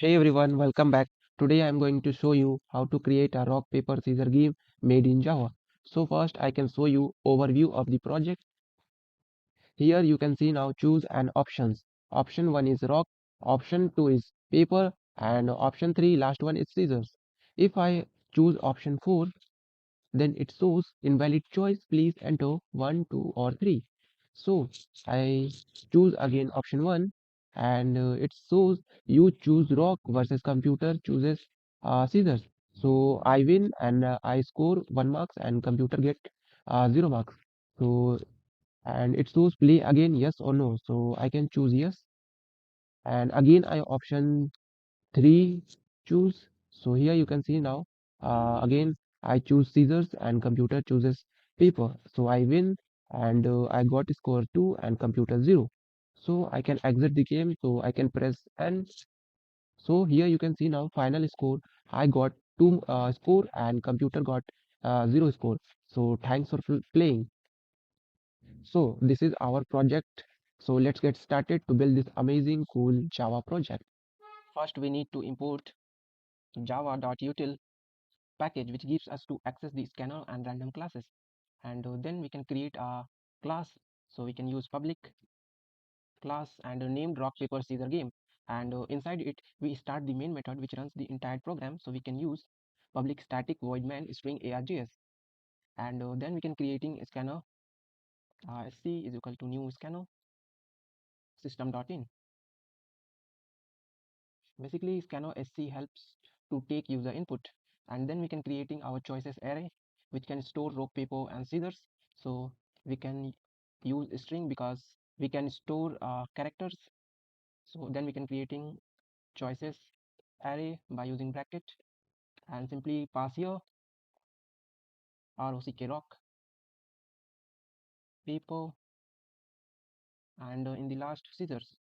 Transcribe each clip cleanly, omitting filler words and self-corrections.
Hey everyone, welcome back. Today I am going to show you how to create a rock paper scissors game made in Java. So first I can show you overview of the project. Here you can see now choose an options. Option 1 is rock, option 2 is paper and option 3 last one is scissors. If I choose option 4, then it shows invalid choice, please enter 1, 2 or 3. So I choose again option 1 and it shows you choose rock versus computer chooses scissors. So I win and I score 1 marks and computer get 0 marks. So and it shows play again yes or no. So I can choose yes and again I option 3 choose. So here you can see now again I choose scissors and computer chooses paper. So I win and I got score 2 and computer 0. So I can exit the game. So I can press N. So here you can see now final score. I got 2 score and computer got 0 score. So thanks for playing. So this is our project. So let's get started to build this amazing cool Java project. First we need to import java.util package which gives us to access the scanner and random classes, and then we can create a class. So we can use public class and named rock paper scissor game, and inside it we start the main method which runs the entire program. So we can use public static void main string args, and then we can creating a scanner. Sc is equal to new scanner system.in. Basically scanner sc helps to take user input, and then we can creating our choices array which can store rock paper and scissors. So we can use string because we can store characters. So then we can creating choices array by using bracket and simply pass here rock rock paper and in the last scissors,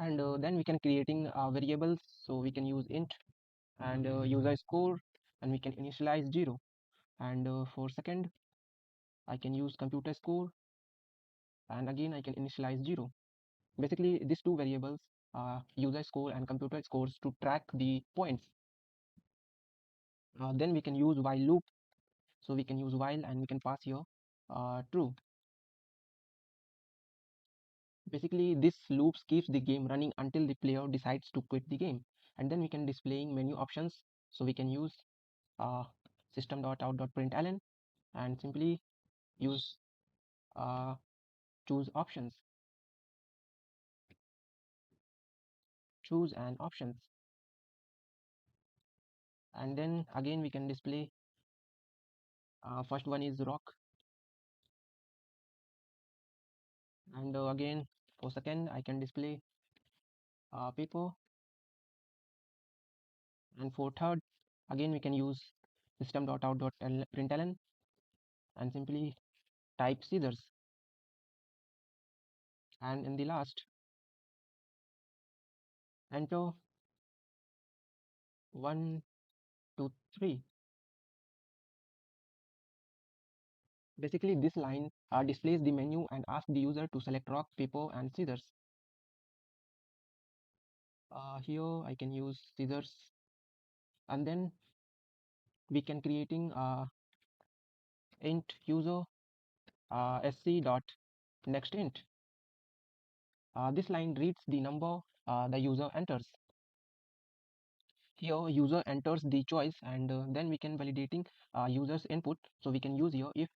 and then we can creating variables. So we can use int and user score, and we can initialize 0, and for second I can use computer score, and again I can initialize 0. Basically these two variables, user score and computer scores, to track the points. Then we can use while loop. So we can use while and we can pass here true. Basically this loops keeps the game running until the player decides to quit the game. And then we can displaying menu options. So we can use uh, system.out.println and simply use uh, choose options, choose and options, and then again we can display first one is rock, and again for second I can display paper, and for third again we can use system.out.println and simply type scissors, and in the last enter 1 2 3. Basically this line displays the menu and asks the user to select rock paper and scissors. Here I can use scissors, and then we can creating int user sc dot next int. This line reads the number the user enters. Here user enters the choice, and then we can validating users input. So we can use here if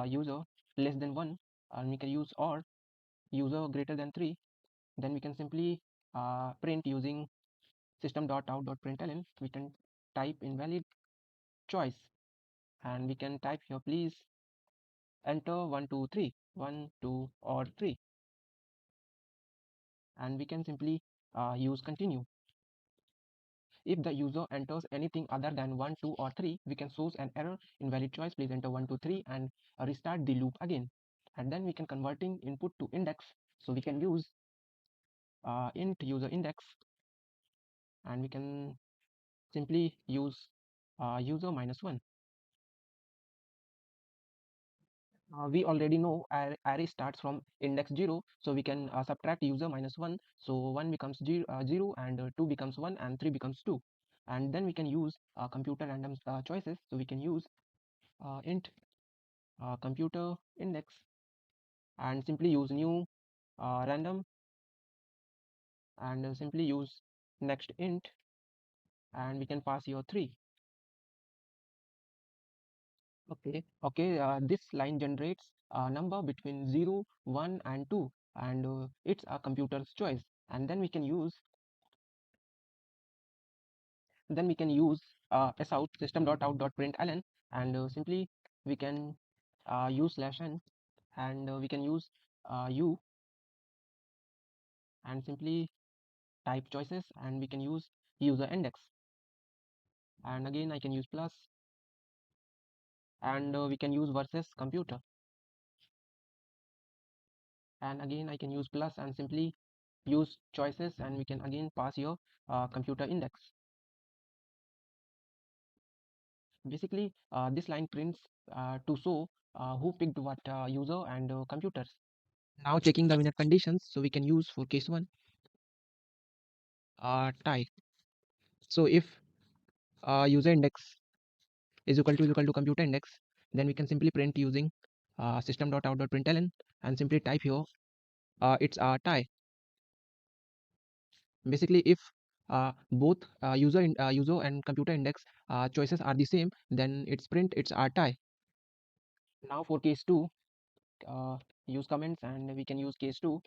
user less than 1, and we can use or user greater than 3. Then we can simply print using system.out.println. We can type invalid choice, and we can type here please enter 1 2 3, 1 2 or 3, and we can simply use continue. If the user enters anything other than 1 2 or 3, we can source an error invalid choice, please enter 1 2 3, and restart the loop again. And then we can converting input to index. So we can use int user index, and we can simply use user -1. We already know array starts from index 0, so we can subtract user minus 1, so 1 becomes 0 and 2 becomes 1 and 3 becomes 2. And then we can use computer random choices, so we can use int computer index and simply use new random and simply use next int, and we can pass here 3. Okay, this line generates a number between 0, 1 and 2, and it's a computer's choice. And then we can use sout system.out.println, and simply we can use slash n, and we can use u, and simply type choices, and we can use user index, and again I can use plus, and we can use versus computer, and again I can use plus and simply use choices, and we can again pass your computer index. Basically this line prints to show who picked what user and computers. Now checking the winner conditions, so we can use for case 1 tie. So if user index is equal to computer index, then we can simply print using system.out.println, and simply type here it's a tie. Basically if both user and computer index choices are the same, then it's print it's a tie. Now for case 2, uh, use comments, and we can use case 2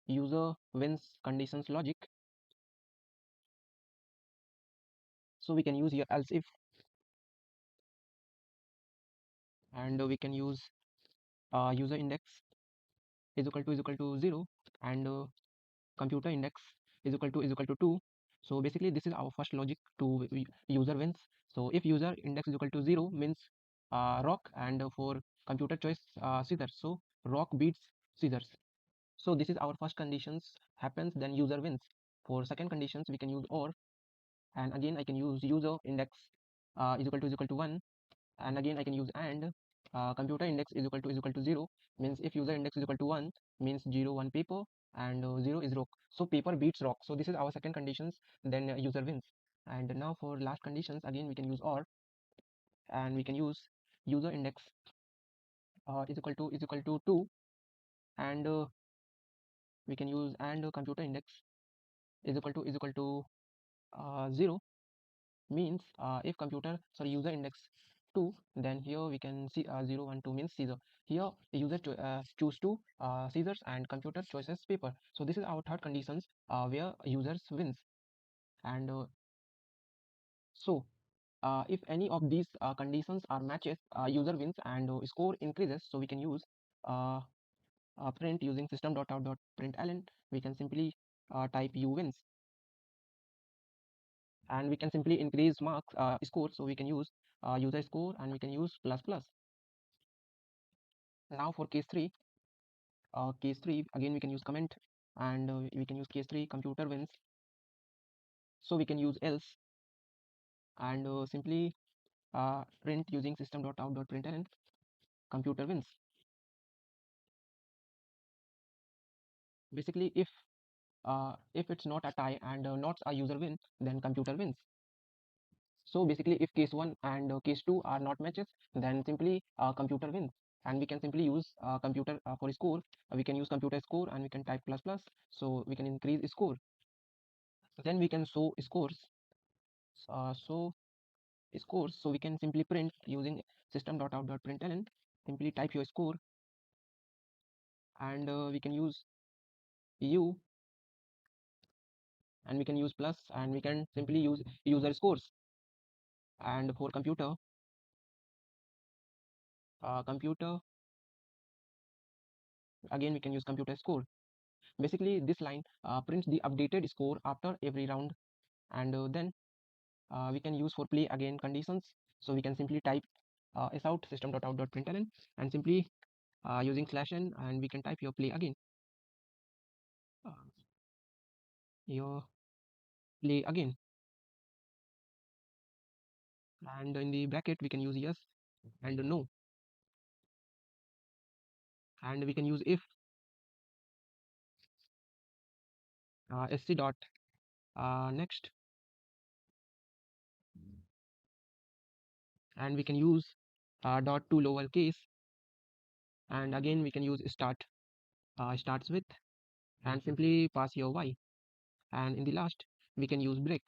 user wins conditions logic, so we can use here else if, and we can use user index is equal to 0, and computer index is equal to 2. So basically this is our first logic to user wins. So if user index is equal to 0 means rock, and for computer choice scissors, so rock beats scissors. So this is our first conditions happens, then user wins. For second conditions we can use or, and again I can use user index is equal to 1, and again I can use and computer index is equal to 0, means if user index is equal to 1 means 0 1 paper, and 0 is rock, so paper beats rock. So this is our second conditions, then user wins. And now for last conditions, again we can use or, and we can use user index is equal to 2, and we can use and computer index is equal to 0, means if computer sorry user index 2, then here we can see 0 1 2 means Caesar. Here user choose to Caesars, and computer choices paper. So this is our third conditions where users wins. And so if any of these conditions are matches, user wins and score increases. So we can use uh, print using system.out.println. We can simply type u wins, and we can simply increase marks score, so we can use user score, and we can use plus plus. Now for case 3 again we can use comment, and we can use case 3 computer wins, so we can use else, and simply print using system.out.println computer wins. Basically if it's not a tie and not a user win, then computer wins. So basically if case 1 and case 2 are not matches, then simply computer wins. And we can simply use computer for score. We can use computer score, and we can type plus plus, so we can increase score. Then we can show scores. So scores, so we can simply print using system.out.println, simply type your score, and we can use u, and we can use plus, and we can simply use user scores. And for computer again we can use computer score. Basically this line prints the updated score after every round. And then we can use for play again conditions, so we can simply type sout system.out.println, and simply using slash n, and we can type your play again, uh, your play again, and in the bracket we can use yes and no. and we can use if sc dot next, and we can use dot to lowercase, and again we can use start, starts with, and simply pass your y, and in the last we can use break.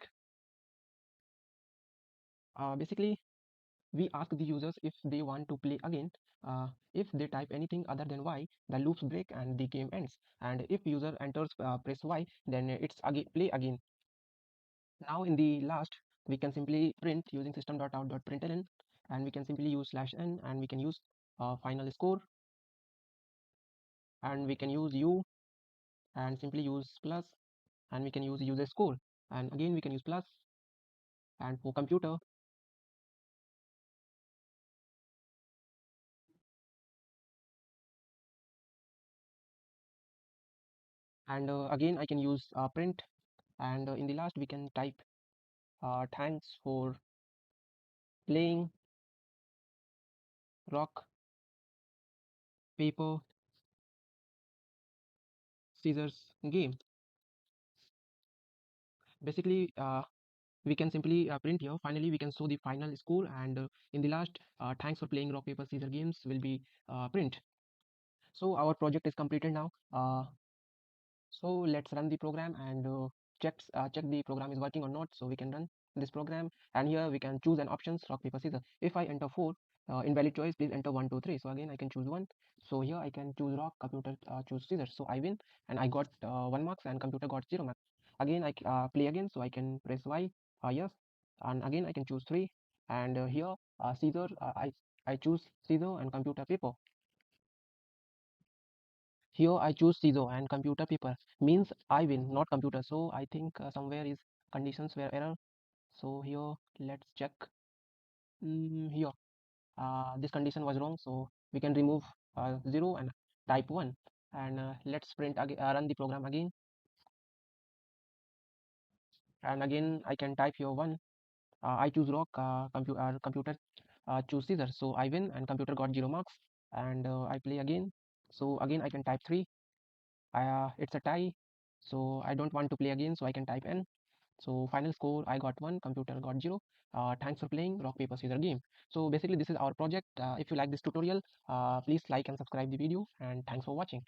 Basically we ask the users if they want to play again. If they type anything other than y, the loops break and the game ends, and if user enters press y, then it's again play again. Now in the last we can simply print using system.out.println, and we can simply use /n, and we can use final score, and we can use u, and simply use plus, and we can use user score, and again we can use plus, and for computer, and again I can use print, and in the last we can type thanks for playing rock paper scissors game. Basically we can simply print here. Finally we can show the final score, and in the last thanks for playing rock paper scissors games will be print. So our project is completed now. So let's run the program and check the program is working or not. So we can run this program, and here we can choose an options rock paper scissors. If I enter 4, invalid choice, please enter 1 2 3. So again I can choose 1. So here I can choose rock, computer choose scissors. So I win, and I got 1 marks, and computer got 0 marks. Again I play again, so I can press y, yes, and again I can choose 3, and here scissor, I choose scissor and computer paper. Here I choose CISO and computer paper, means I win, not computer. So I think somewhere is conditions were error. So here let's check. Here this condition was wrong, so we can remove 0 and type 1, and let's print again, run the program again, and again I can type here 1. I choose rock, computer choose scissors. So I win, and computer got 0 marks, and I play again. So again I can type 3. It's a tie, so I don't want to play again, so I can type n. So final score, I got 1, computer got 0. Thanks for playing rock paper scissors game. So basically this is our project. If you like this tutorial, please like and subscribe the video, and thanks for watching.